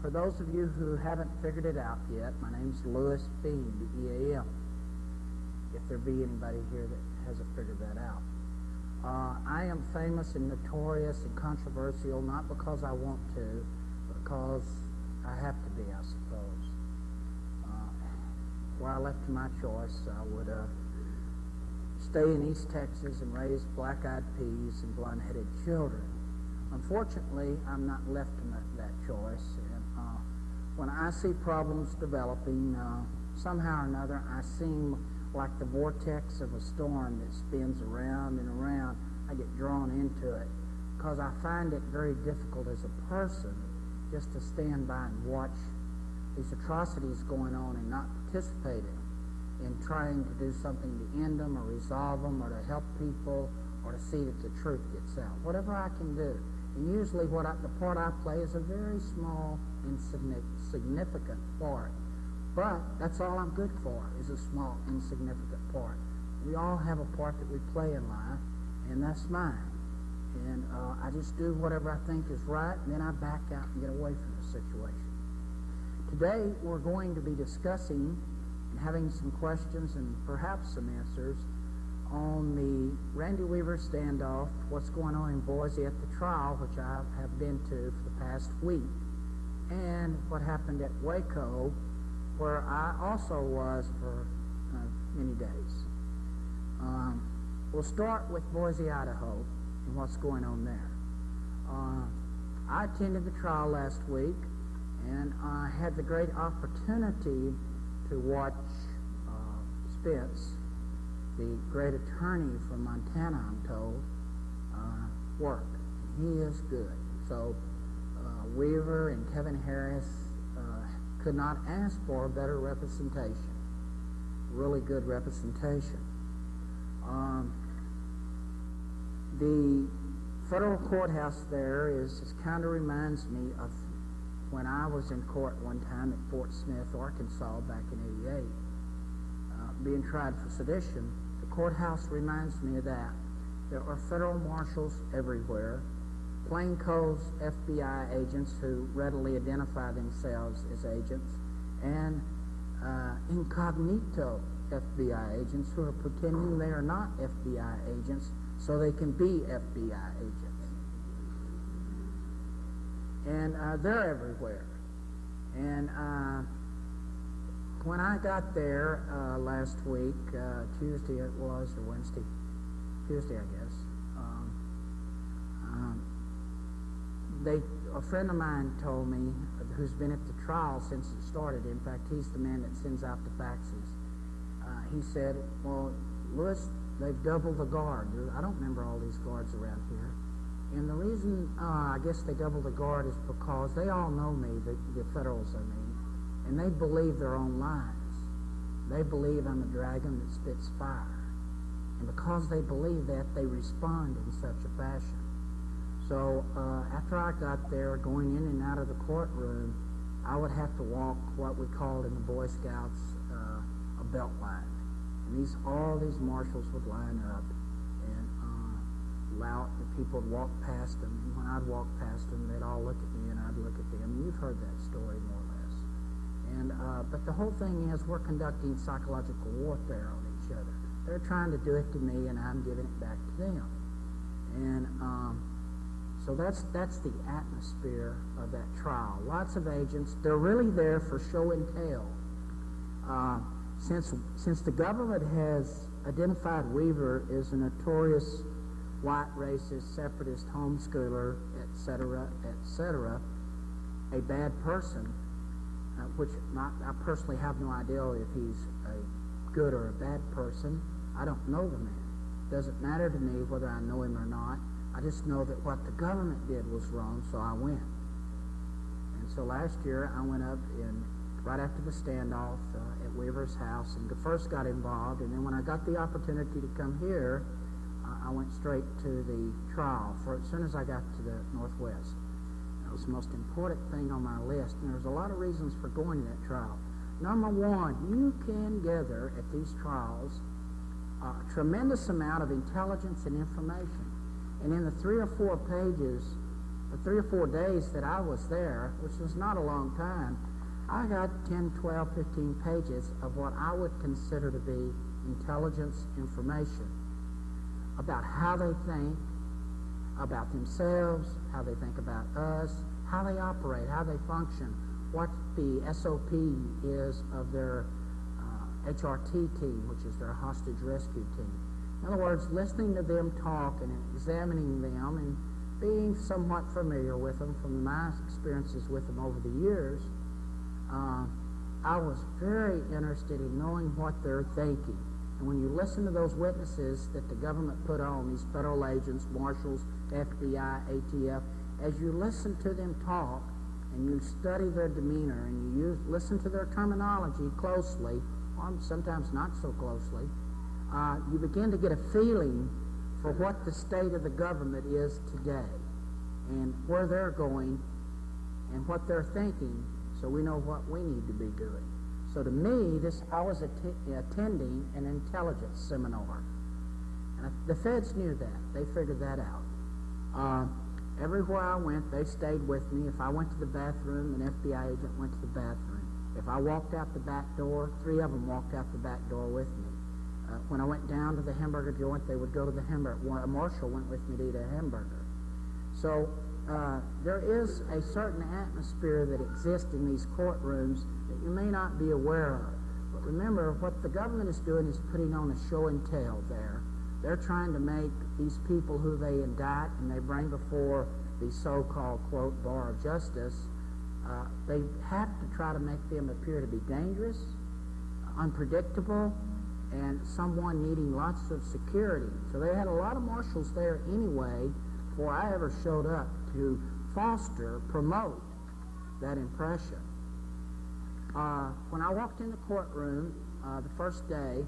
For those of you who haven't figured it out yet, my name's Louis Beam, B-E-A-M. If there be anybody here that hasn't figured that out. I am famous and notorious and controversial, not because I want to, but because I have to be, I suppose. Were I left to my choice, I would stay in East Texas and raise black-eyed peas and blonde-headed children. Unfortunately, I'm not left to that choice, and when I see problems developing, somehow or another, I seem like the vortex of a storm that spins around and around. I get drawn into it because I find it very difficult as a person just to stand by and watch these atrocities going on and not participate in trying to do something to end them or resolve them or to help people or to see that the truth gets out. Whatever I can do. And usually the part I play is a very small, insignificant part. But that's all I'm good for, is a small, insignificant part. We all have a part that we play in life, and that's mine. And I just do whatever I think is right, and then I back out and get away from the situation. Today, we're going to be discussing and having some questions and perhaps some answers on the Randy Weaver standoff, what's going on in Boise at the trial, which I have been to for the past week, and what happened at Waco, where I also was for many days. We'll start with Boise, Idaho, and what's going on there. I attended the trial last week, and I had the great opportunity to watch Spence, the great attorney from Montana, I'm told, work. He is good. So Weaver and Kevin Harris could not ask for a better representation. Really good representation. The federal courthouse there kind of reminds me of when I was in court one time at Fort Smith, Arkansas, back in '88, being tried for sedition. The courthouse reminds me of that. There are federal marshals everywhere, plainclothes FBI agents who readily identify themselves as agents, and incognito FBI agents who are pretending they are not FBI agents so they can be FBI agents. And they're everywhere. And when I got there last week, Tuesday it was, or Wednesday, Tuesday I guess, a friend of mine told me, who's been at the trial since it started, in fact he's the man that sends out the faxes, he said, well, Louis, they've doubled the guard. I don't remember all these guards around here. And the reason I guess they doubled the guard is because they all know me, the federals I mean, and they believe their own lies. They believe I'm a dragon that spits fire. And because they believe that, they respond in such a fashion. So after I got there, going in and out of the courtroom, I would have to walk what we called in the Boy Scouts a belt line. And all these marshals would line up, and the people would walk past them. And when I'd walk past them, they'd all look at me, and I'd look at them. And you've heard that story more or less. And but the whole thing is, we're conducting psychological warfare on each other. They're trying to do it to me, and I'm giving it back to them. And so that's the atmosphere of that trial. Lots of agents. They're really there for show and tell. Since the government has identified Weaver as a notorious white racist, separatist, homeschooler, etc., a bad person, which I personally have no idea if he's a good or a bad person. I don't know the man. It doesn't matter to me whether I know him or not. I just know that what the government did was wrong, so I went. And so last year I went up right after the standoff at Weaver's house and first got involved, and then when I got the opportunity to come here, I went straight to the trial as soon as I got to the Northwest. That was the most important thing on my list, and there's a lot of reasons for going to that trial. Number one, you can gather at these trials a tremendous amount of intelligence and information. And in the 3 or 4 pages the 3 or 4 days that I was there, which was not a long time, I got 10, 12, 15 pages of what I would consider to be intelligence information about how they think, about themselves, how they think about us, how they operate, how they function, what the SOP is of their HRT team, which is their hostage rescue team. In other words, listening to them talk and examining them and being somewhat familiar with them from my experiences with them over the years, I was very interested in knowing what they're thinking. And when you listen to those witnesses that the government put on, these federal agents, marshals, FBI, ATF, as you listen to them talk and you study their demeanor and you listen to their terminology closely, or sometimes not so closely, you begin to get a feeling for what the state of the government is today and where they're going and what they're thinking, so we know what we need to be doing. So to me, I was attending an intelligence seminar. And the feds knew that. They figured that out. Everywhere I went, they stayed with me. If I went to the bathroom, an FBI agent went to the bathroom. If I walked out the back door, 3 of them walked out the back door with me. When I went down to the hamburger joint, they would go to the hamburger. A marshal went with me to eat a hamburger. So there is a certain atmosphere that exists in these courtrooms that you may not be aware of. But remember, what the government is doing is putting on a show and tell there. They're trying to make these people who they indict and they bring before the so-called, quote, bar of justice, they have to try to make them appear to be dangerous, unpredictable, and someone needing lots of security. So they had a lot of marshals there anyway before I ever showed up to promote that impression. When I walked in the courtroom the first day,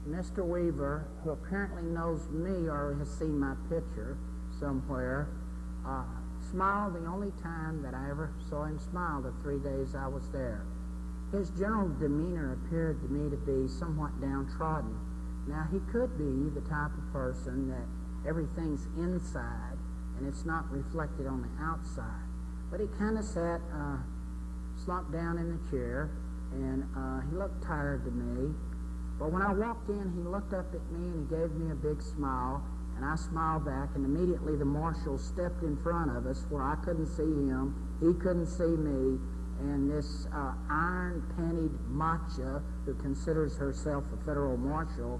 Mr. Weaver, who apparently knows me or has seen my picture somewhere, smiled the only time that I ever saw him smile the 3 days I was there. His general demeanor appeared to me to be somewhat downtrodden. Now, he could be the type of person that everything's inside and it's not reflected on the outside. But he kind of sat slumped down in the chair, and he looked tired to me. But when I walked in, he looked up at me and he gave me a big smile, and I smiled back, and immediately the marshal stepped in front of us where I couldn't see him, he couldn't see me, and this iron-pantied matcha who considers herself a federal marshal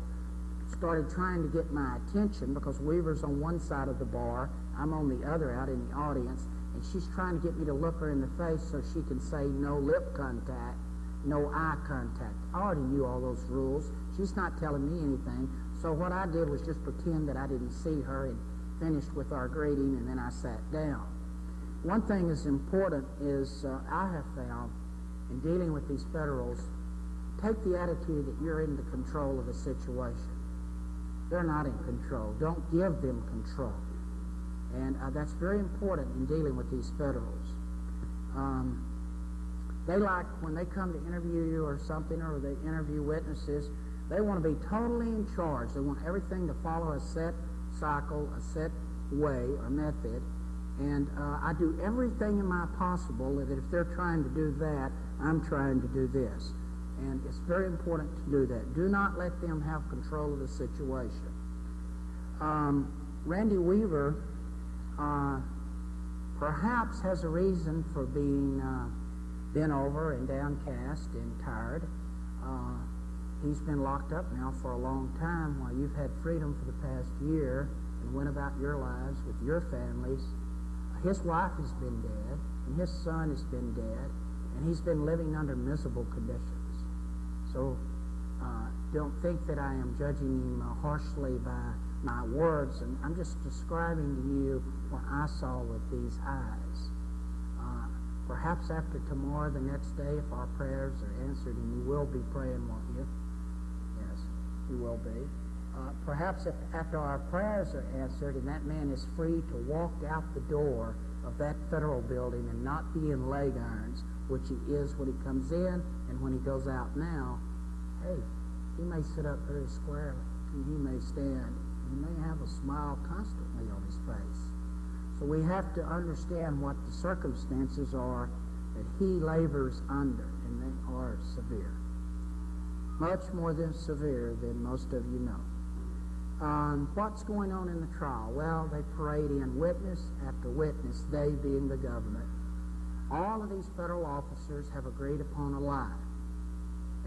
started trying to get my attention because Weaver's on one side of the bar, I'm on the other out in the audience, and she's trying to get me to look her in the face so she can say no lip contact, no eye contact. I already knew all those rules. She's not telling me anything. So what I did was just pretend that I didn't see her and finished with our greeting, and then I sat down. One thing that's important is I have found in dealing with these federals, take the attitude that you're in the control of the situation. They're not in control. Don't give them control. And that's very important in dealing with these federals. They like, when they come to interview you or something, or they interview witnesses, they want to be totally in charge. They want everything to follow a set cycle, a set way or method. And I do everything in my possible that if they're trying to do that, I'm trying to do this. And it's very important to do that. Do not let them have control of the situation. Randy Weaver perhaps has a reason for being bent over and downcast and tired. He's been locked up now for a long time while you've had freedom for the past year and went about your lives with your families. His wife has been dead, and his son has been dead, and he's been living under miserable conditions. So don't think that I am judging him harshly by my words, and I'm just describing to you what I saw with these eyes. Perhaps after tomorrow, the next day, if our prayers are answered, and you will be praying, won't you? Yes, you will be. Perhaps if after our prayers are answered and that man is free to walk out the door of that federal building and not be in leg irons, which he is when he comes in and when he goes out now, hey, he may sit up very squarely and he may stand. He may have a smile constantly on his face. So we have to understand what the circumstances are that he labors under, and they are severe. Much more than severe than most of you know. What's going on in the trial? Well, they parade in witness after witness, they being the government. All of these federal officers have agreed upon a lie.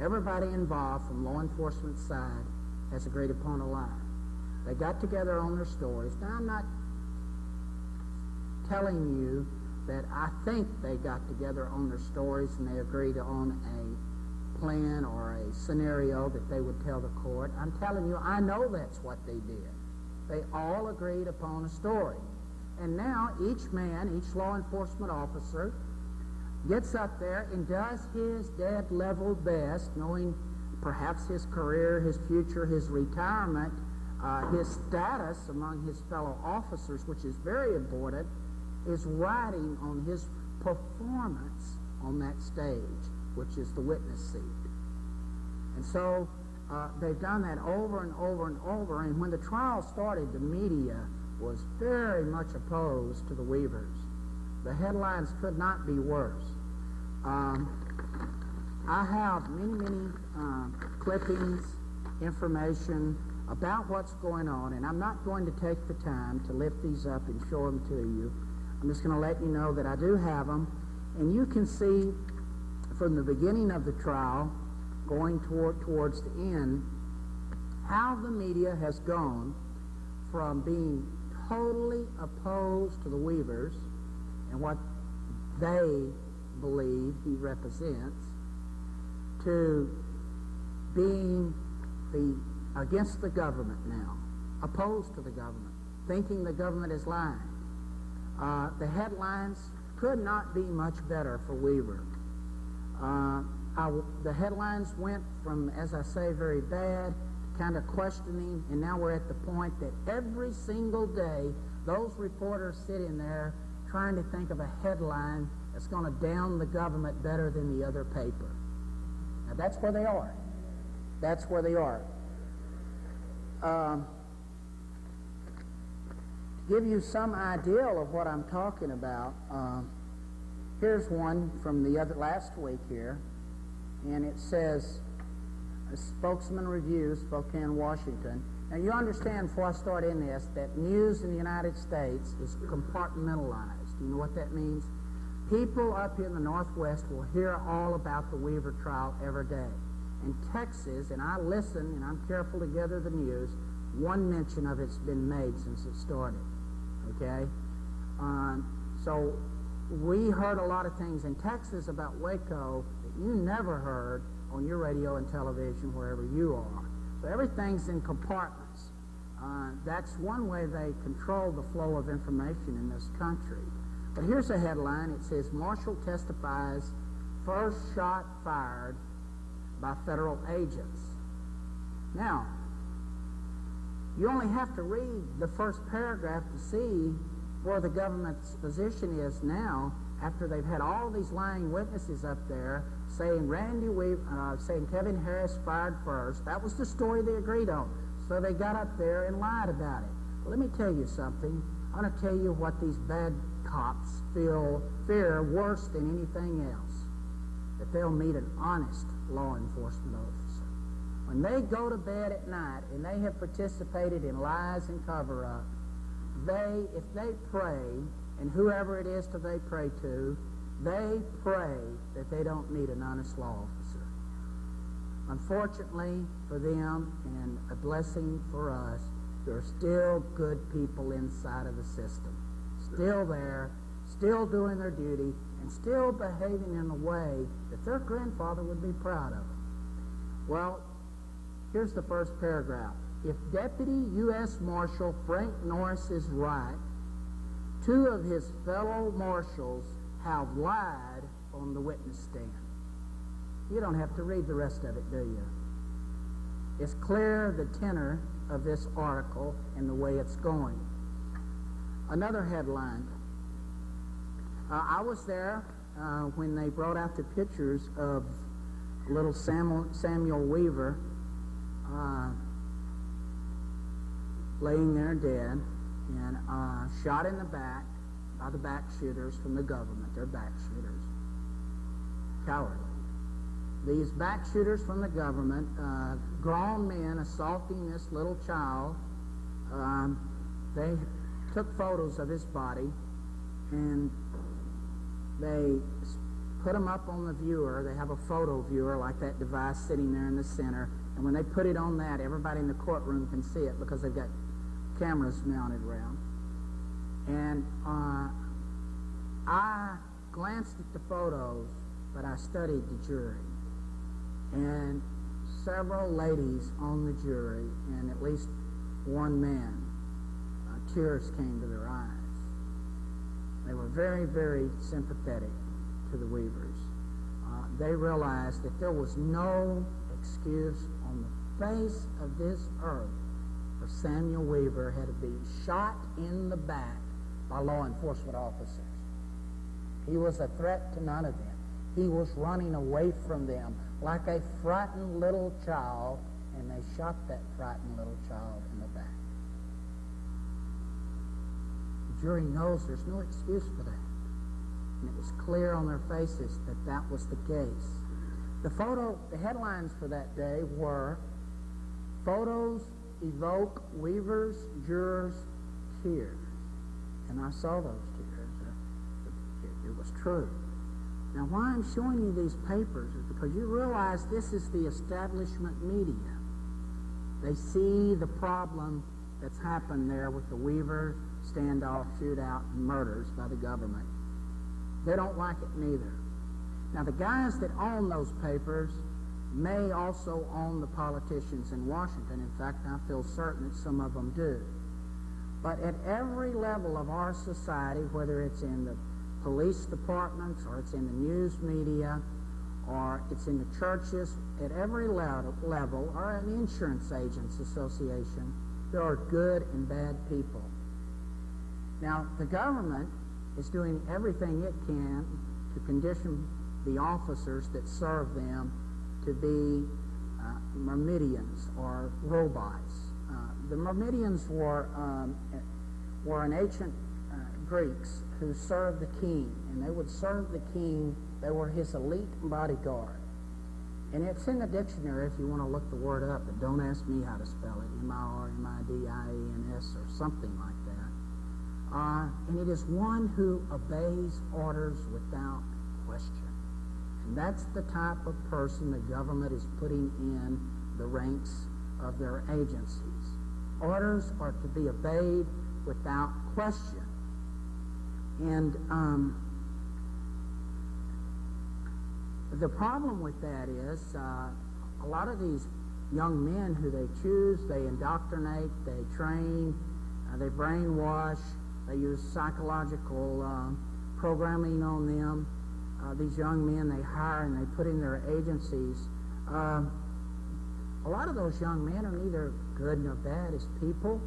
Everybody involved from law enforcement side has agreed upon a lie. They got together on their stories. Now, I'm not telling you that I think they got together on their stories and they agreed on a plan or a scenario that they would tell the court. I'm telling you, I know that's what they did. They all agreed upon a story. And now each man, each law enforcement officer, gets up there and does his dead level best, knowing perhaps his career, his future, his retirement, his status among his fellow officers, which is very important, is riding on his performance on that stage, which is the witness seat. And so they've done that over and over and over, and when the trial started, the media was very much opposed to the Weavers. The headlines could not be worse. I have many clippings, information about what's going on, and I'm not going to take the time to lift these up and show them to you. I'm just going to let you know that I do have them, and you can see from the beginning of the trial going towards the end how the media has gone from being totally opposed to the Weavers and what they believe he represents to being against the government now, opposed to the government, thinking the government is lying. The headlines could not be much better for Weaver. The headlines went from, as I say, very bad, kind of questioning, and now we're at the point that every single day those reporters sitting there trying to think of a headline that's going to down the government better than the other paper. Now that's where they are. That's where they are. To give you some idea of what I'm talking about, here's one from the last week here, and it says, a spokesman review, Spokane, Washington. Now you understand before I start in this that news in the United States is compartmentalized. You know what that means? People up in the Northwest will hear all about the Weaver trial every day. In Texas, and I listen and I'm careful to gather the news, one mention of it's been made since it started. Okay? So we heard a lot of things in Texas about Waco that you never heard on your radio and television wherever you are. So everything's in compartments. That's one way they control the flow of information in this country. But here's a headline. It says, Marshall testifies, first shot fired by federal agents. Now, you only have to read the first paragraph to see where the government's position is now after they've had all these lying witnesses up there saying saying Kevin Harris fired first. That was the story they agreed on. So they got up there and lied about it. Well, let me tell you something. I want to tell you what these bad cops fear worse than anything else. That they'll meet an honest law enforcement officer. When they go to bed at night and they have participated in lies and cover-up, if they pray, and whoever it is that they pray to, they pray that they don't meet an honest law officer. Unfortunately for them, and a blessing for us, there are still good people inside of the system. Still there, still doing their duty, and still behaving in a way that their grandfather would be proud of them. Well, here's the first paragraph. If Deputy U.S. Marshal Frank Norris is right, two of his fellow marshals have lied on the witness stand. You don't have to read the rest of it, do you? It's clear the tenor of this article and the way it's going. Another headline. I was there when they brought out the pictures of little Samuel Weaver laying there dead and shot in the back, by the back shooters from the government. They're back shooters. Cowardly. These back shooters from the government, grown men assaulting this little child, they took photos of his body and they put them up on the viewer. They have a photo viewer like that device sitting there in the center. And when they put it on that, everybody in the courtroom can see it because they've got cameras mounted around. And I glanced at the photos, but I studied the jury. And several ladies on the jury, and at least one man, tears came to their eyes. They were very, very sympathetic to the Weavers. They realized that there was no excuse on the face of this earth for Samuel Weaver had to be shot in the back by law enforcement officers. He was a threat to none of them. He was running away from them like a frightened little child, and they shot that frightened little child in the back. The jury knows there's no excuse for that. And it was clear on their faces that that was the case. The headlines for that day were, "Photos evoke Weaver's jurors' tears." And I saw those tears. It was true. Now, why I'm showing you these papers is because you realize this is the establishment media. They see the problem that's happened there with the Weaver standoff, shootout, and murders by the government. They don't like it neither. Now, the guys that own those papers may also own the politicians in Washington. In fact, I feel certain that some of them do. But at every level of our society, whether it's in the police departments or it's in the news media or it's in the churches, at every level, or an insurance agents association, there are good and bad people. Now, the government is doing everything it can to condition the officers that serve them to be myrmidons or robots. The myrmidons were an ancient Greeks who served the king, and they would serve the king. They were his elite bodyguard. And it's in the dictionary if you want to look the word up, but don't ask me how to spell it, M-I-R-M-I-D-I-A-N-S or something like that. And it is one who obeys orders without question. And that's the type of person the government is putting in the ranks of their agencies. Orders are to be obeyed without question. And the problem with that is a lot of these young men who they choose, they indoctrinate, they train, they brainwash, they use psychological programming on them. These young men they hire and they put in their agencies. A lot of those young men are neither good nor bad as people.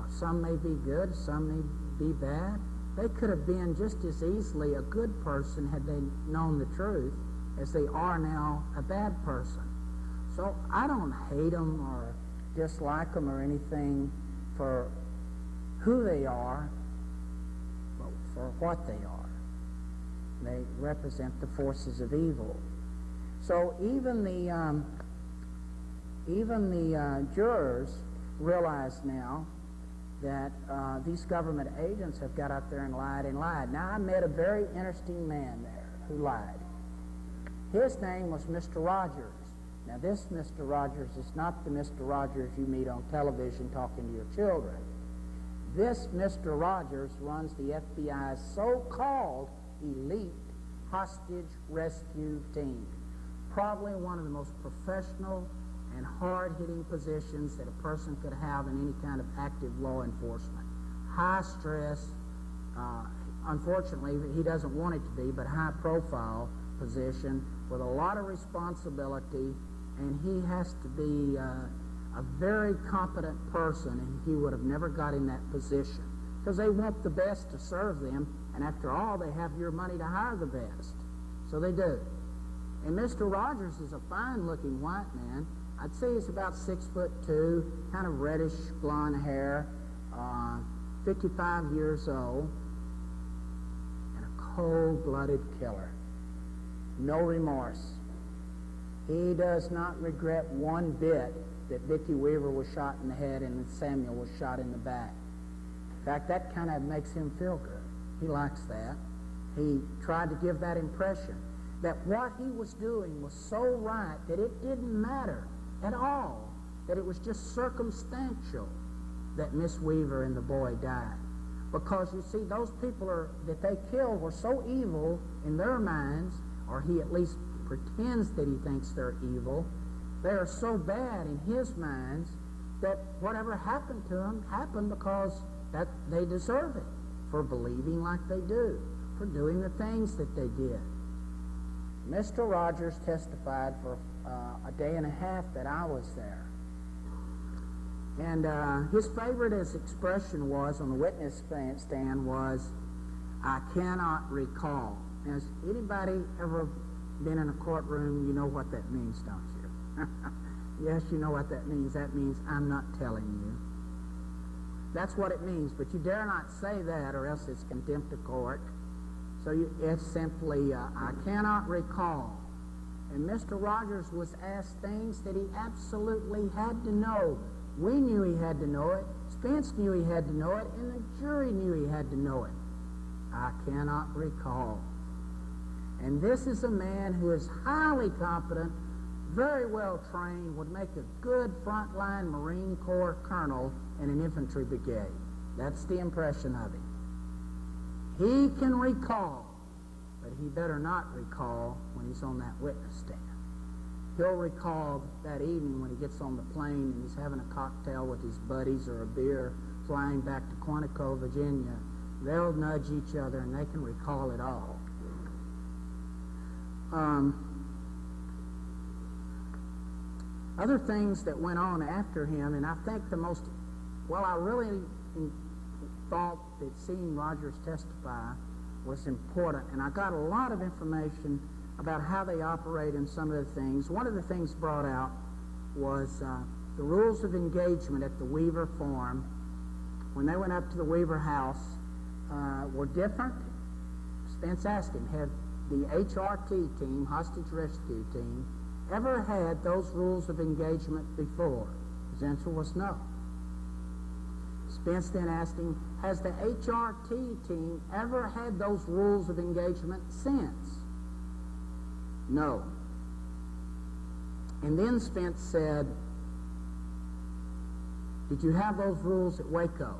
Some may be good, some may be bad. They could have been just as easily a good person had they known the truth as they are now a bad person. So I don't hate them or dislike them or anything for who they are, but for what they are. They represent the forces of evil. So even the jurors realize now that these government agents have got up there and lied and lied. Now, I met a very interesting man there who lied. His name was Mr. Rogers. Now, this Mr. Rogers is not the Mr. Rogers you meet on television talking to your children. This Mr. Rogers runs the FBI's so-called elite hostage rescue team. Probably one of the most professional and hard-hitting positions that a person could have in any kind of active law enforcement. High stress, unfortunately, he doesn't want it to be, but high-profile position with a lot of responsibility, and he has to be a very competent person, and he would have never got in that position because they want the best to serve them, and after all, they have your money to hire the best. So they do. And Mr. Rogers is a fine-looking white man. I'd say he's about 6'2", kind of reddish blonde hair, 55 years old. cold-blooded killer. No remorse. He does not regret one bit that Vicki Weaver was shot in the head and that Samuel was shot in the back. In fact, that kind of makes him feel good. He likes that. He tried to give that impression that what he was doing was so right that it didn't matter at all, that it was just circumstantial that Miss Weaver and the boy died. Because, you see, those people that they killed were so evil in their minds, or he at least pretends that he thinks they're evil. They are so bad in his minds that whatever happened to them happened because that they deserve it for believing like they do, for doing the things that they did. Mr. Rogers testified for a day and a half that I was there. And his favorite expression was on the witness stand was, "I cannot recall." Has anybody ever been in a courtroom? You know what that means, don't you? Yes, you know what that means. That means I'm not telling you. That's what it means, but you dare not say that or else it's contempt of court. So it's simply, I cannot recall. And Mr. Rogers was asked things that he absolutely had to know. We knew he had to know it. Spence knew he had to know it. And the jury knew he had to know it. I cannot recall. And this is a man who is highly competent, very well trained, would make a good frontline Marine Corps colonel in an infantry brigade. That's the impression of him. He can recall, but he better not recall when he's on that witness stand. He'll recall that evening when he gets on the plane and he's having a cocktail with his buddies or a beer flying back to Quantico, Virginia. They'll nudge each other and they can recall it all. Other things that went on after him, and I think I really thought that seeing Rogers testify was important, and I got a lot of information about how they operate and some of the things. One of the things brought out was the rules of engagement at the Weaver farm when they went up to the Weaver house were different. Spence asked him, had the HRT team, hostage rescue team, ever had those rules of engagement before? His answer was no. Spence then asked him, has the HRT team ever had those rules of engagement since? No. And then Spence said, did you have those rules at Waco?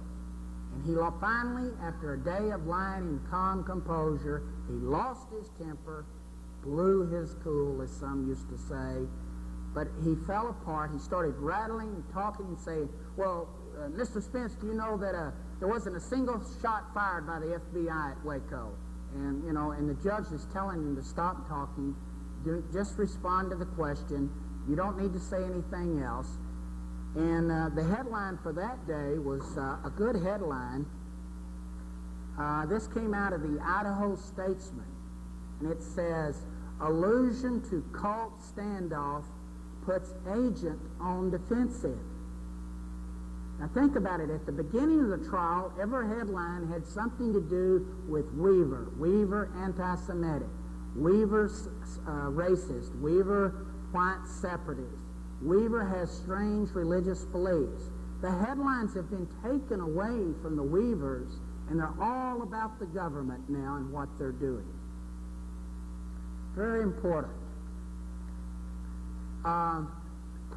And he finally, after a day of lying in calm composure, he lost his temper, blew his cool, as some used to say, but he fell apart. He started rattling and talking and saying, well, Mr. Spence, do you know that there wasn't a single shot fired by the FBI at Waco? And, and the judge is telling him to stop talking, just respond to the question. You don't need to say anything else. And the headline for that day was a good headline. This came out of the Idaho Statesman, and it says, allusion to cult standoff puts agent on defensive. Now think about it. At the beginning of the trial, every headline had something to do with Weaver. Weaver anti-Semitic. Weaver racist. Weaver white separatist. Weaver has strange religious beliefs. The headlines have been taken away from the Weavers, and they're all about the government now and what they're doing. Very important.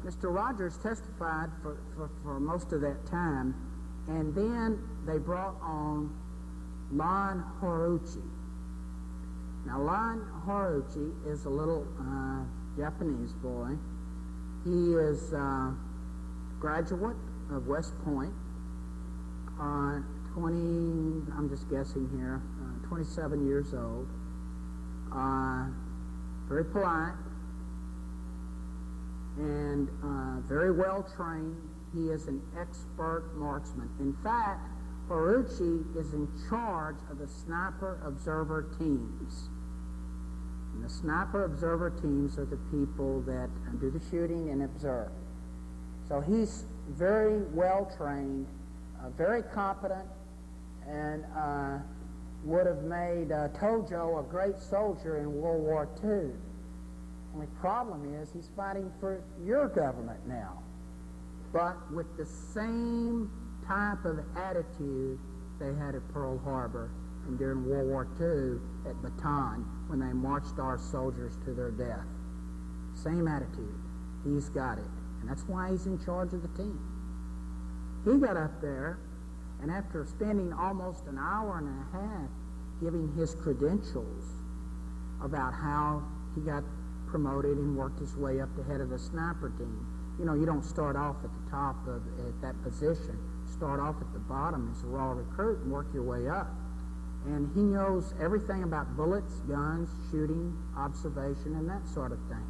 Mr. Rogers testified for most of that time, and then they brought on Lon Horuchi. Now, Lon Horuchi is a little Japanese boy. He is a graduate of West Point, 27 years old, very polite, and very well trained. He is an expert marksman. In fact, Horuchi is in charge of the sniper observer teams. And the sniper observer teams are the people that do the shooting and observe. So he's very well trained, very competent, and would have made Tojo a great soldier in World War II. Only problem is he's fighting for your government now. But with the same type of attitude they had at Pearl Harbor and during World War II at Bataan when they marched our soldiers to their death. Same attitude. He's got it. And that's why he's in charge of the team. He got up there, and after spending almost an hour and a half giving his credentials about how he got promoted and worked his way up to head of the sniper team. You know, you don't start off at the top at that position. Start off at the bottom as a raw recruit and work your way up. And he knows everything about bullets, guns, shooting, observation, and that sort of thing.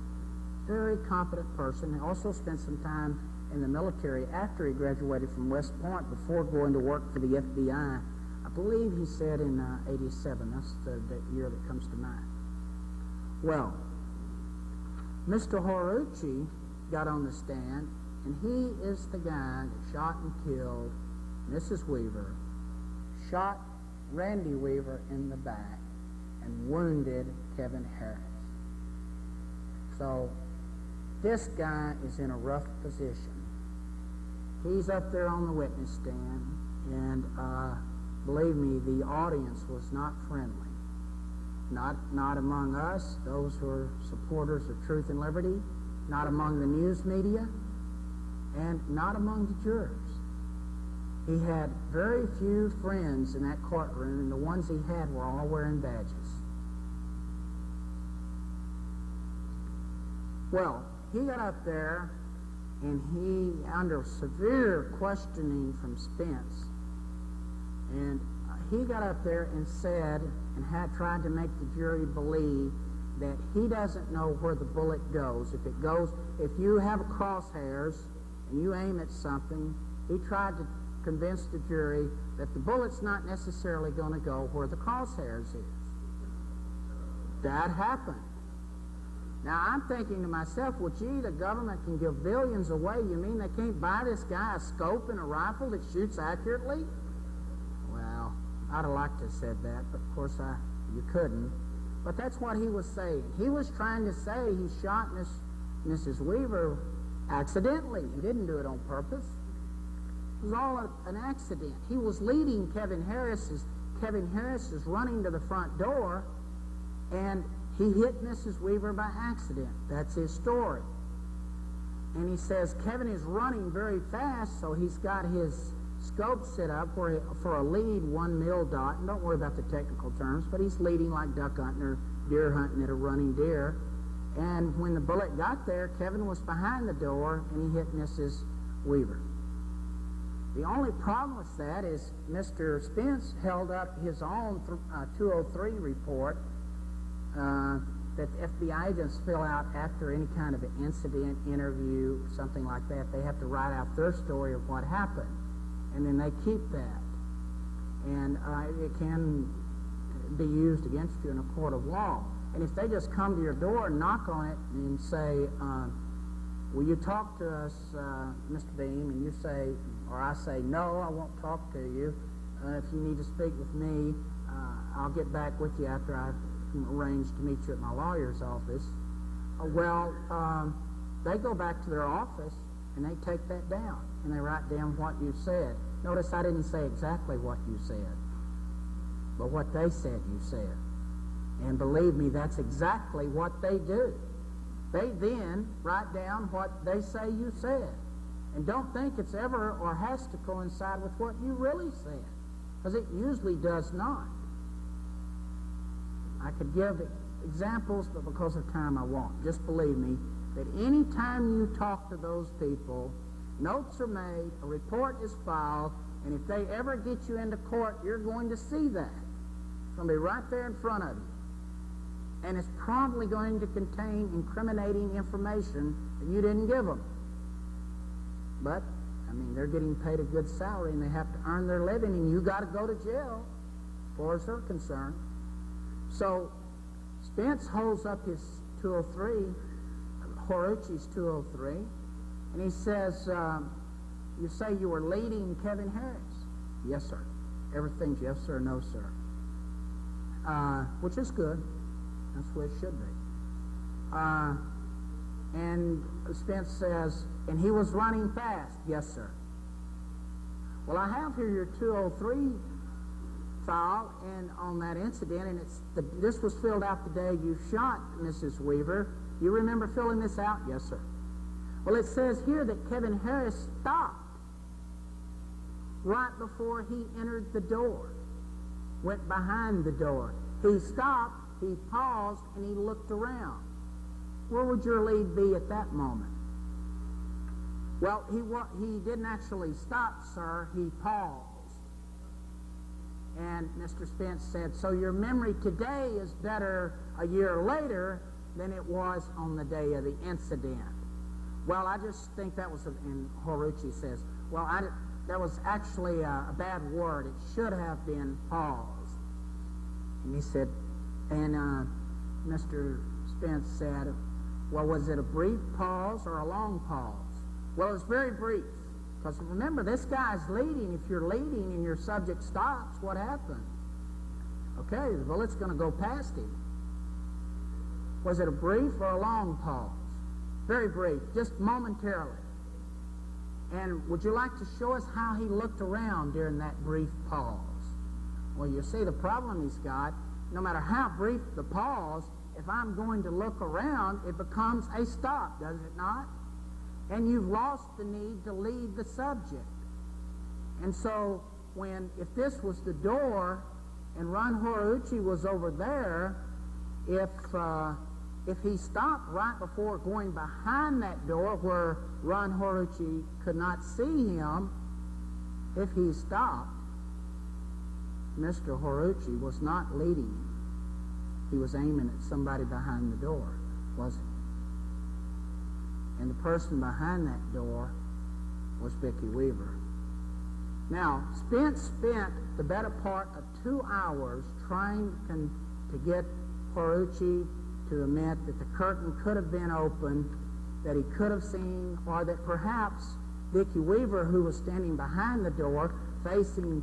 Very competent person. He also spent some time in the military after he graduated from West Point before going to work for the FBI. I believe he said in 87. That's the year that comes to mind. Well, Mr. Horuchi got on the stand, and he is the guy that shot and killed Mrs. Weaver, shot Randy Weaver in the back, and wounded Kevin Harris. So this guy is in a rough position. He's up there on the witness stand, and believe me, the audience was not friendly. Not among us, those who are supporters of truth and liberty, not among the news media, and not among the jurors. He had very few friends in that courtroom, and the ones he had were all wearing badges. Well, he got up there, and he, under severe questioning from Spence, and he got up there and said, and had tried to make the jury believe that he doesn't know where the bullet goes. If you have a crosshairs and you aim at something, he tried to convince the jury that the bullet's not necessarily going to go where the crosshairs is. That happened. Now, I'm thinking to myself, well, gee, the government can give billions away. You mean they can't buy this guy a scope and a rifle that shoots accurately? Well, I'd have liked to have said that, but of course you couldn't. But that's what he was saying. He was trying to say he shot Mrs. Weaver accidentally. He didn't do it on purpose. It was all an accident. He was leading Kevin Harris as Kevin Harris is running to the front door, and he hit Mrs. Weaver by accident. That's his story. And he says Kevin is running very fast, so he's got his scope set up for a lead 1 mil dot. And don't worry about the technical terms, but he's leading like duck hunting or deer hunting at a running deer. And when the bullet got there, Kevin was behind the door, and he hit Mrs. Weaver. The only problem with that is Mr. Spence held up his own 203 report that the FBI agents fill out after any kind of an incident, interview, something like that. They have to write out their story of what happened, and then they keep that. And it can be used against you in a court of law. And if they just come to your door and knock on it and say, will you talk to us, Mr. Beam? And you say, or I say, no, I won't talk to you. If you need to speak with me, I'll get back with you after I've arranged to meet you at my lawyer's office. They go back to their office and they take that down and they write down what you said. Notice I didn't say exactly what you said, but what they said you said. And believe me, that's exactly what they do. They then write down what they say you said. And don't think it's ever or has to coincide with what you really said, because it usually does not. I could give examples, but because of time I won't. Just believe me that any time you talk to those people, notes are made, a report is filed, and if they ever get you into court, you're going to see that. It's going to be right there in front of you. And it's probably going to contain incriminating information that you didn't give them. But, I mean, they're getting paid a good salary and they have to earn their living, and you got to go to jail as far as they're concerned. So, Spence holds up his 203, Horuchi's 203, and he says, you say you were leading Kevin Harris? Yes, sir. Everything's yes, sir, no, sir. which is good. That's what it should be. And Spence says, and he was running fast. Yes, sir. Well, I have here your 203 file and on that incident, and this was filled out the day you shot Mrs. Weaver. You remember filling this out? Yes, sir. Well, it says here that Kevin Harris stopped right before he entered the door, went behind the door. He stopped, he paused, and he looked around. Where would your lead be at that moment? Well, he didn't actually stop, sir. He paused. And Mr. Spence said, so your memory today is better a year later than it was on the day of the incident. Well, I just think that was, and Horuchi says, well, that was actually a bad word. It should have been paused. And he said, and Mr. Spence said, well, was it a brief pause or a long pause? Well, it was very brief. Because remember, this guy's leading. If you're leading and your subject stops, what happens? Okay, the bullet's going to go past him. Was it a brief or a long pause? Very brief, just momentarily. And would you like to show us how he looked around during that brief pause? Well, you see, the problem he's got, no matter how brief the pause, if I'm going to look around, it becomes a stop, does it not? And you've lost the need to lead the subject. And so, if this was the door and Ron Horuchi was over there, if he stopped right before going behind that door where Ron Horuchi could not see him, if he stopped, Mr. Horuchi was not leading him. He was aiming at somebody behind the door, wasn't he? And the person behind that door was Vicki Weaver. Now, Spence spent the better part of 2 hours trying to get Horuchi to admit that the curtain could have been opened, that he could have seen, or that perhaps Vicki Weaver, who was standing behind the door facing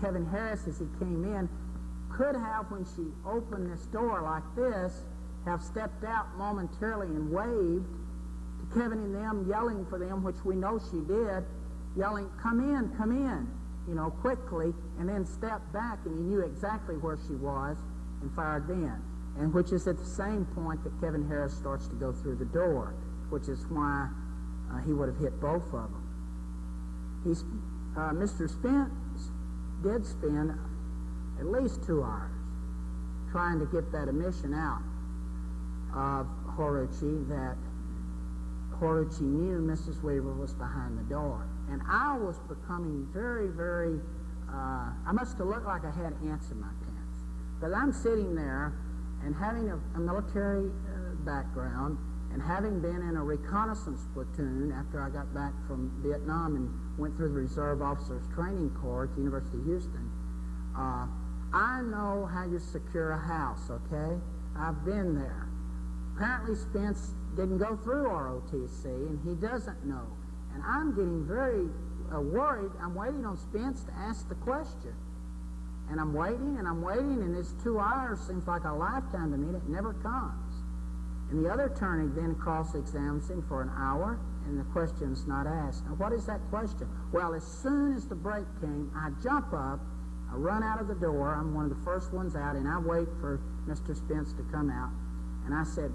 Kevin Harris as he came in, could have, when she opened this door like this, have stepped out momentarily and waved to Kevin and them, yelling for them, which we know she did, yelling, come in, quickly, and then stepped back, and he knew exactly where she was and fired then. And which is at the same point that Kevin Harris starts to go through the door, which is why he would have hit both of them. Mr. Spence did spend at least 2 hours trying to get that admission out of Horuchi, that Horuchi knew Mrs. Weaver was behind the door. And I was becoming very, very, I must have looked like I had ants in my pants. Because I'm sitting there and having a military background and having been in a reconnaissance platoon after I got back from Vietnam and went through the Reserve Officers Training Corps at the University of Houston, I know how you secure a house, okay? I've been there. Apparently Spence didn't go through ROTC, and he doesn't know. And I'm getting very worried. I'm waiting on Spence to ask the question. And I'm waiting, and this 2 hours seems like a lifetime to me, and it never comes. And the other attorney then cross-examines him for an hour, and the question's not asked. Now, what is that question? Well, as soon as the break came, I jump up, I run out of the door. I'm one of the first ones out, and I wait for Mr. Spence to come out. And I said,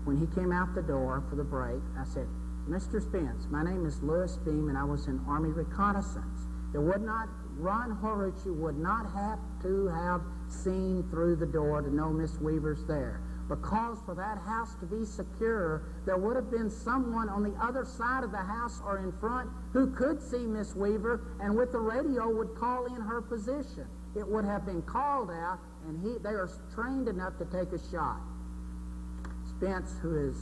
when he came out the door for the break, I said, Mr. Spence, my name is Louis Beam, and I was in Army reconnaissance. Ron Horuchi would not have to have seen through the door to know Miss Weaver's there. Because for that house to be secure, there would have been someone on the other side of the house or in front who could see Miss Weaver, and with the radio would call in her position. It would have been called out, and they are trained enough to take a shot. Spence, who is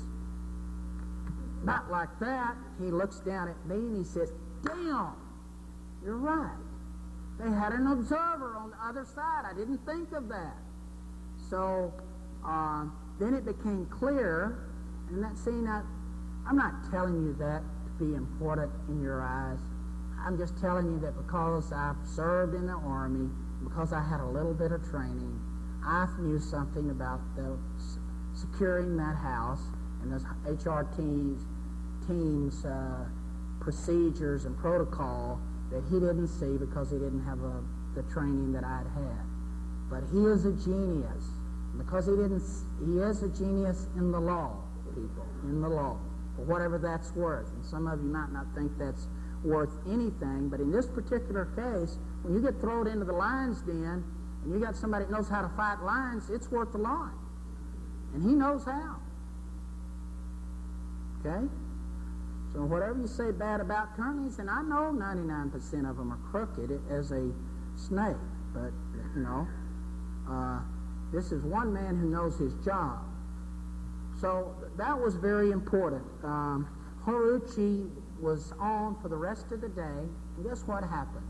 not like that, he looks down at me and he says, damn, you're right. They had an observer on the other side. I didn't think of that. So then it became clear, and I'm not telling you that to be important in your eyes. I'm just telling you that because I've served in the Army, because I had a little bit of training, I knew something about the securing that house and those HR teams' procedures and protocol that he didn't see because he didn't have the training that I'd had. But he is a genius. Because he is a genius in the law, people, in the law, for whatever that's worth. And some of you might not think that's worth anything, but in this particular case, when you get thrown into the lion's den and you got somebody that knows how to fight lions, it's worth the line. And he knows how. Okay? So whatever you say bad about attorneys, and I know 99% of them are crooked as a snake, but, this is one man who knows his job. So that was very important. Horuchi was on for the rest of the day, and guess what happened?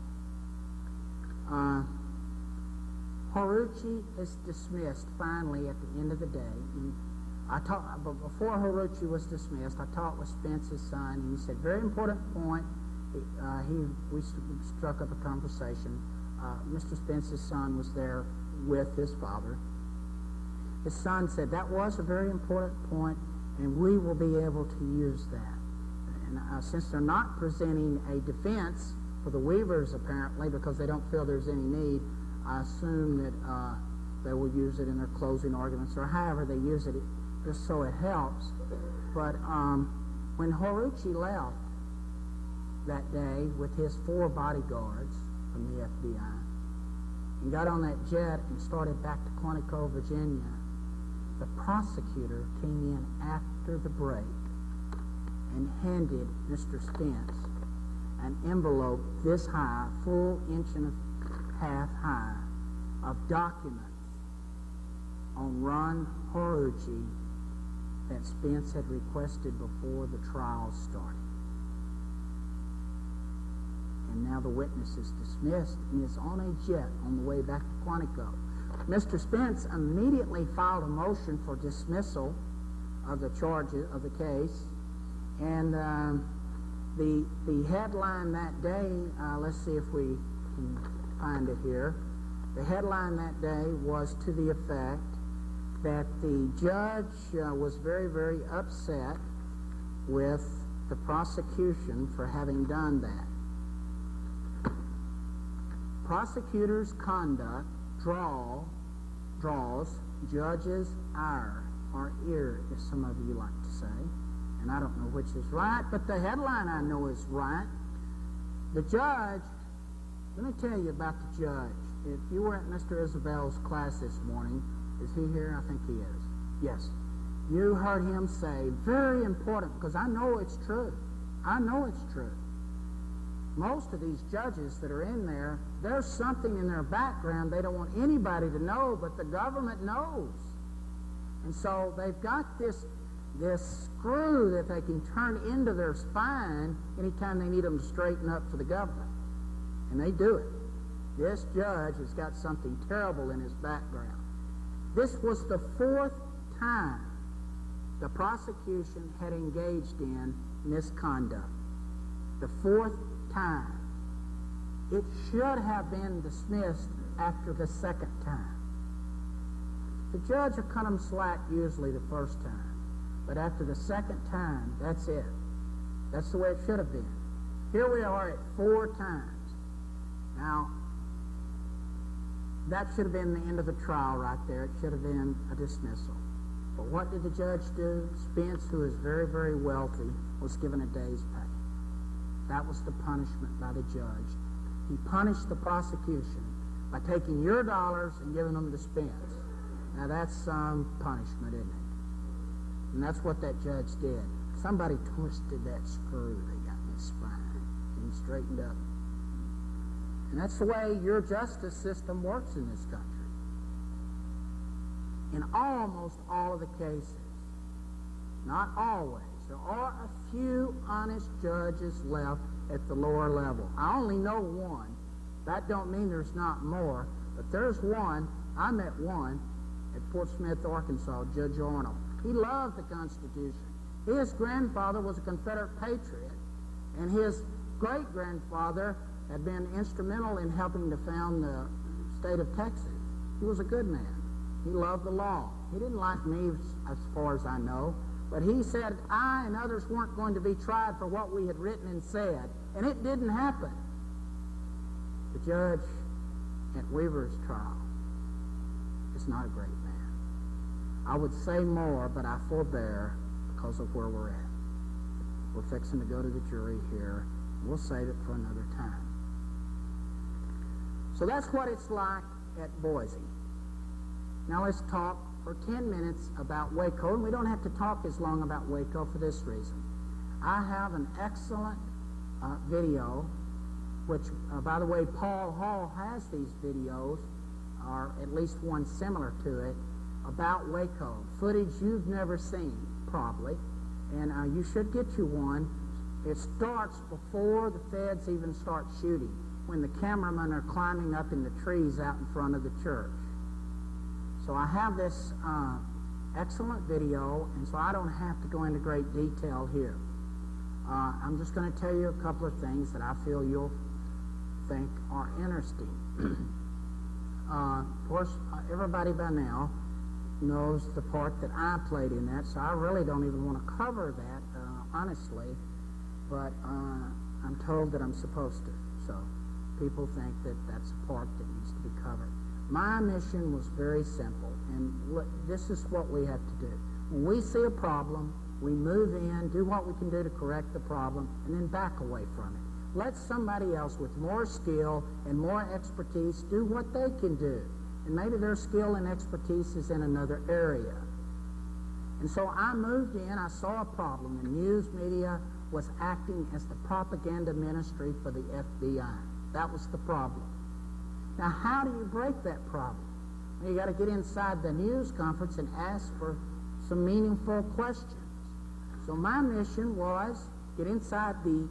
Horuchi is dismissed finally at the end of the day. But before Horuchi was dismissed, I talked with Spence's son, and he said, very important point. We struck up a conversation. Mr. Spence's son was there with his father. His son said, that was a very important point, and we will be able to use that. And since they're not presenting a defense for the Weavers, apparently, because they don't feel there's any need, I assume that they will use it in their closing arguments, or however they use it, just so it helps. But when Horuchi left that day with his 4 bodyguards from the FBI, and got on that jet and started back to Quantico, Virginia, the prosecutor came in after the break and handed Mr. Spence an envelope this high, full inch and a half high, of documents on Ron Horuchi that Spence had requested before the trial started. And now the witness is dismissed and is on a jet on the way back to Quantico. Mr. Spence immediately filed a motion for dismissal of the charges of the case, and the headline that day, let's see if we can find it here. The headline that day was to the effect that the judge was very, very upset with the prosecution for having done that. Prosecutors' conduct draws judges' ire, or ear, as some of you like to say. And I don't know which is right, but the headline I know is right. The judge, let me tell you about the judge. If you were at Mr. Isabel's class this morning, is he here? I think he is. Yes. You heard him say, very important, because I know it's true. I know it's true. Most of these judges that are in there, there's something in their background they don't want anybody to know, but the government knows. And so they've got this screw that they can turn into their spine anytime they need them to straighten up for the government. And they do it. This judge has got something terrible in his background. This was the 4th time the prosecution had engaged in misconduct. The 4th time. It should have been dismissed after the 2nd time. The judge will cut them slack usually the 1st time, but after the 2nd time, that's it. That's the way it should have been. Here we are at 4 times. Now, that should have been the end of the trial right there. It should have been a dismissal. But what did the judge do? Spence, who is very, very wealthy, was given a day's pay. That was the punishment by the judge. He punished the prosecution by taking your dollars and giving them to Spence. Now that's some punishment, isn't it? And that's what that judge did. Somebody twisted that screw they got in his spine and straightened up. And that's the way your justice system works in this country. In almost all of the cases. Not always. There are a few honest judges left at the lower level. I only know one. That don't mean there's not more, but there's one. I met one at Fort Smith, Arkansas, Judge Arnold. He loved the Constitution. His grandfather was a Confederate patriot, and his great-grandfather had been instrumental in helping to found the state of Texas. He was a good man. He loved the law. He didn't like me as far as I know, but he said I and others weren't going to be tried for what we had written and said, and it didn't happen. The judge at Weaver's trial is not a great man. I would say more, but I forbear because of where we're at. We're fixing to go to the jury here. We'll save it for another time. So that's what it's like at Boise. Now let's talk for 10 minutes about Waco, and we don't have to talk as long about Waco for this reason. I have an excellent video, which, by the way, Paul Hall has these videos, or at least one similar to it, about Waco. Footage you've never seen, probably, and you should get you one. It starts before the feds even start shooting, when the cameramen are climbing up in the trees out in front of the church. So I have this excellent video, and so I don't have to go into great detail here. I'm just going to tell you a couple of things that I feel you'll think are interesting. Of course, everybody by now knows the part that I played in that, so I really don't even want to cover that, honestly, but I'm told that I'm supposed to, so people think that that's a part that needs to be covered. My mission was very simple, and this is what we have to do. When we see a problem, we move in, do what we can do to correct the problem, and then back away from it. Let somebody else with more skill and more expertise do what they can do. And maybe their skill and expertise is in another area. And so I moved in, I saw a problem. The news media was acting as the propaganda ministry for the FBI. That was the problem. Now, how do you break that problem? Well, you got to get inside the news conference and ask for some meaningful questions. So my mission was get inside the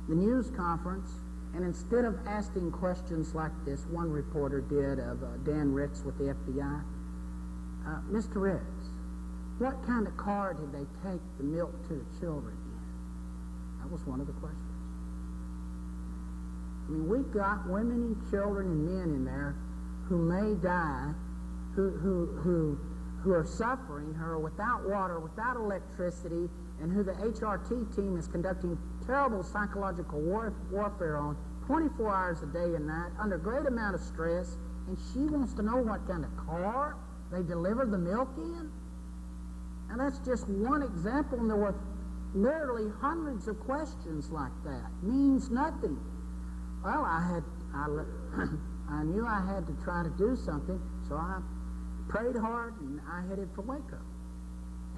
news conference, and instead of asking questions like this one reporter did of Dan Ricks with the FBI, Mr. Ricks, what kind of car did they take the milk to the children in? That was one of the questions. I mean, we've got women and children and men in there who may die, who are suffering, who are without water, without electricity, and who the HRT team is conducting terrible psychological warfare on 24 hours a day and night, under a great amount of stress, and she wants to know what kind of car they deliver the milk in? And that's just one example, and there were literally hundreds of questions like that. Means nothing. Well, I knew I had to try to do something, so I prayed hard, and I headed for Waco.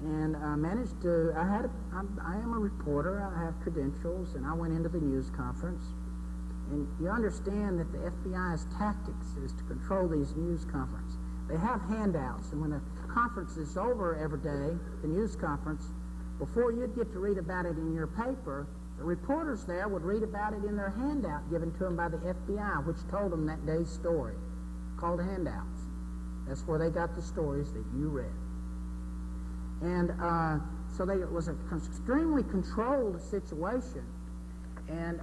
And I managed to, I am a reporter, I have credentials, and I went into the news conference. And you understand that the FBI's tactics is to control these news conferences. They have handouts, and when the conference is over every day, the news conference, before you'd get to read about it in your paper, the reporters there would read about it in their handout given to them by the FBI, which told them that day's story, called handouts. That's where they got the stories that you read. And so it was an extremely controlled situation. And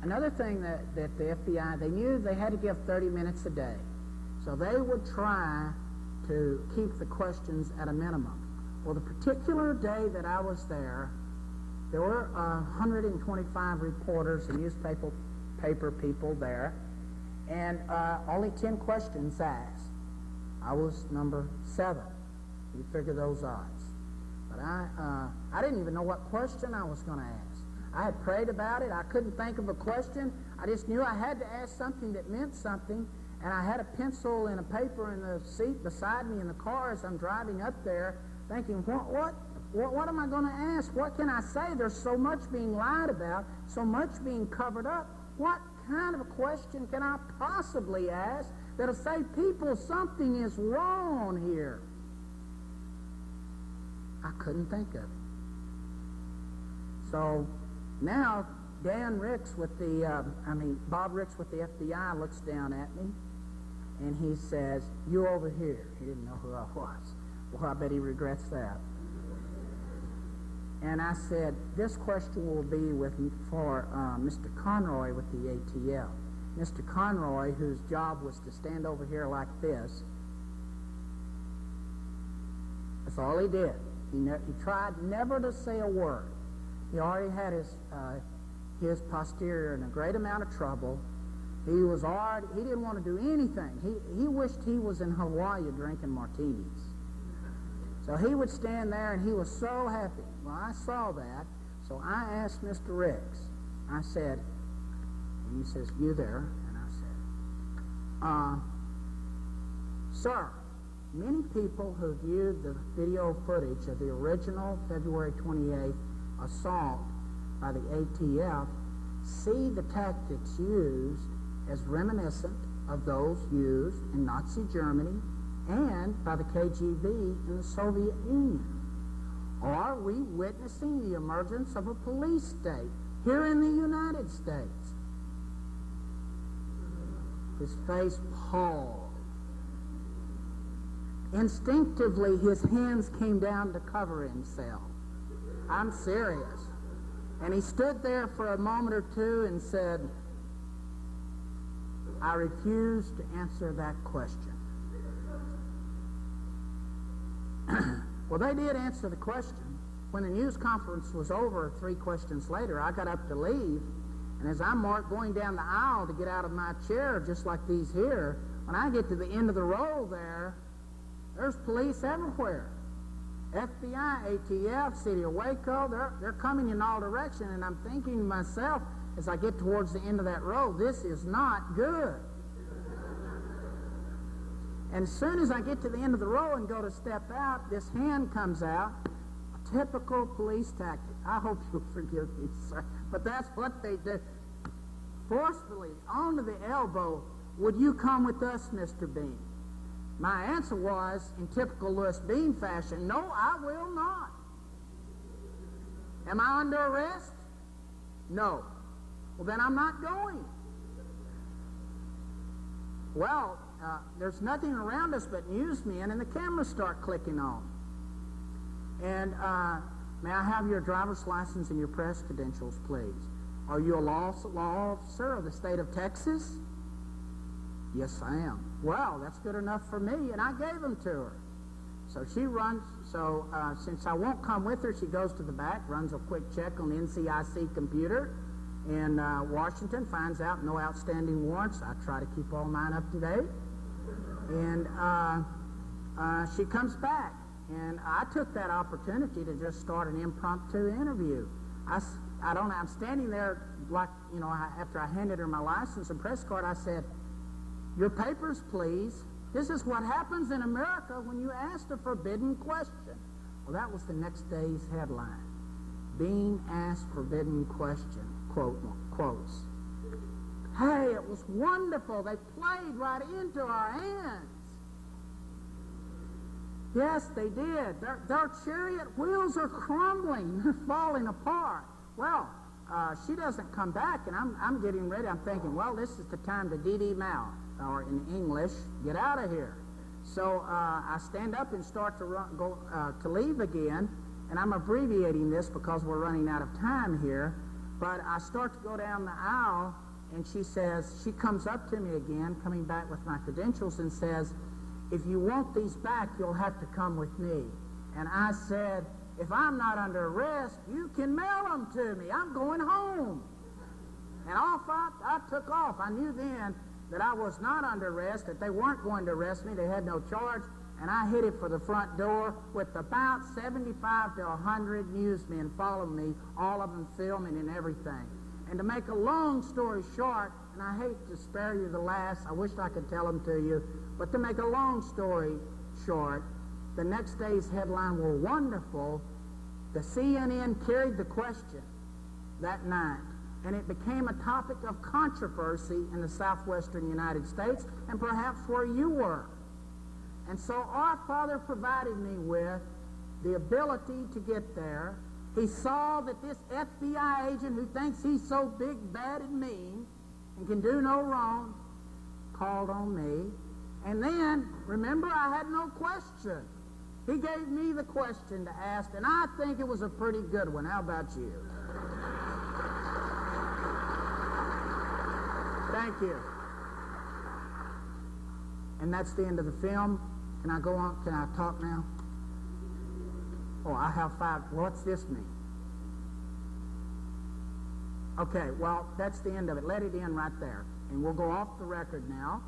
another thing that the FBI, they knew they had to give 30 minutes a day. So they would try to keep the questions at a minimum. Well, the particular day that I was there were 125 reporters and newspaper people there, and only 10 questions asked. I was number 7. You figure those odds. But I didn't even know what question I was going to ask. I had prayed about it. I couldn't think of a question. I just knew I had to ask something that meant something, and I had a pencil and a paper in the seat beside me in the car as I'm driving up there, thinking, what am I going to ask? What can I say? There's so much being lied about, so much being covered up. What kind of a question can I possibly ask that'll say, people, something is wrong here? I couldn't think of it. So now Bob Ricks with the FBI looks down at me, and he says, "You over here." He didn't know who I was. Well, I bet he regrets that. And I said, "This question will be for Mr. Conroy with the ATL." Mr. Conroy, whose job was to stand over here like this That's all he did. He tried never to say a word. He already had his posterior in a great amount of trouble. He didn't want to do anything. He wished he was in Hawaii drinking martinis. So he would stand there, and he was so happy. Well, I saw that, so I asked Mr. Ricks. I said, and he says, "You there?" And I said, "Sir, many people who viewed the video footage of the original February 28th assault by the ATF see the tactics used as reminiscent of those used in Nazi Germany and by the KGB in the Soviet Union. Are we witnessing the emergence of a police state here in the United States?" His face palled. Instinctively, his hands came down to cover himself. I'm serious. And he stood there for a moment or two and said, "I refuse to answer that question." Well, they did answer the question. When the news conference was over 3 questions later, I got up to leave, and as I'm going down the aisle to get out of my chair, just like these here, when I get to the end of the row there's police everywhere. FBI, ATF, City of Waco, they're coming in all directions, and I'm thinking to myself, as I get towards the end of that row, this is not good. And as soon as I get to the end of the row and go to step out, this hand comes out, a typical police tactic. I hope you'll forgive me, sir, but that's what they did. Forcefully, onto the elbow, "Would you come with us, Mr. Bean?" My answer was, in typical Louis Bean fashion, "No, I will not." "Am I under arrest?" "No." "Well, then I'm not going." Well, there's nothing around us but newsmen, and the cameras start clicking on. And may I have your driver's license and your press credentials, please? "Are you a law officer of the state of Texas?" "Yes, I am." "Well, that's good enough for me," and I gave them to her. So she runs, since I won't come with her, she goes to the back, runs a quick check on the NCIC computer in Washington, finds out no outstanding warrants. I try to keep all mine up to date. And she comes back, and I took that opportunity to just start an impromptu interview. I'm standing there, like, after I handed her my license and press card, I said, "Your papers, please. This is what happens in America when you ask a forbidden question." Well, that was the next day's headline. "Being asked forbidden question," quotes. Hey, it was wonderful. They played right into our hands. Yes, they did. Their chariot wheels are crumbling. They're falling apart. Well, she doesn't come back, and I'm getting ready. I'm thinking, well, this is the time to DD Mao, or in English, get out of here. So I stand up and start to leave again, and I'm abbreviating this because we're running out of time here. But I start to go down the aisle, and she comes up to me again, coming back with my credentials, and says, "If you want these back, you'll have to come with me." And I said, "If I'm not under arrest, you can mail them to me. I'm going home." And off I took off. I knew then that I was not under arrest, that they weren't going to arrest me. They had no charge. And I headed for the front door with about 75 to 100 newsmen following me, all of them filming and everything. And to make a long story short, and I hate to spare you the last, I wish I could tell them to you, but to make a long story short, the next day's headline were wonderful. The CNN carried the question that night, and it became a topic of controversy in the southwestern United States, and perhaps where you were. And so our Father provided me with the ability to get there. He saw that this FBI agent who thinks he's so big, bad, and mean and can do no wrong called on me. And then, remember, I had no question. He gave me the question to ask, and I think it was a pretty good one. How about you? Thank you. And that's the end of the film. Can I go on? Can I talk now? Oh, I have 5. What's this mean? Okay, well, that's the end of it. Let it in right there. And we'll go off the record now.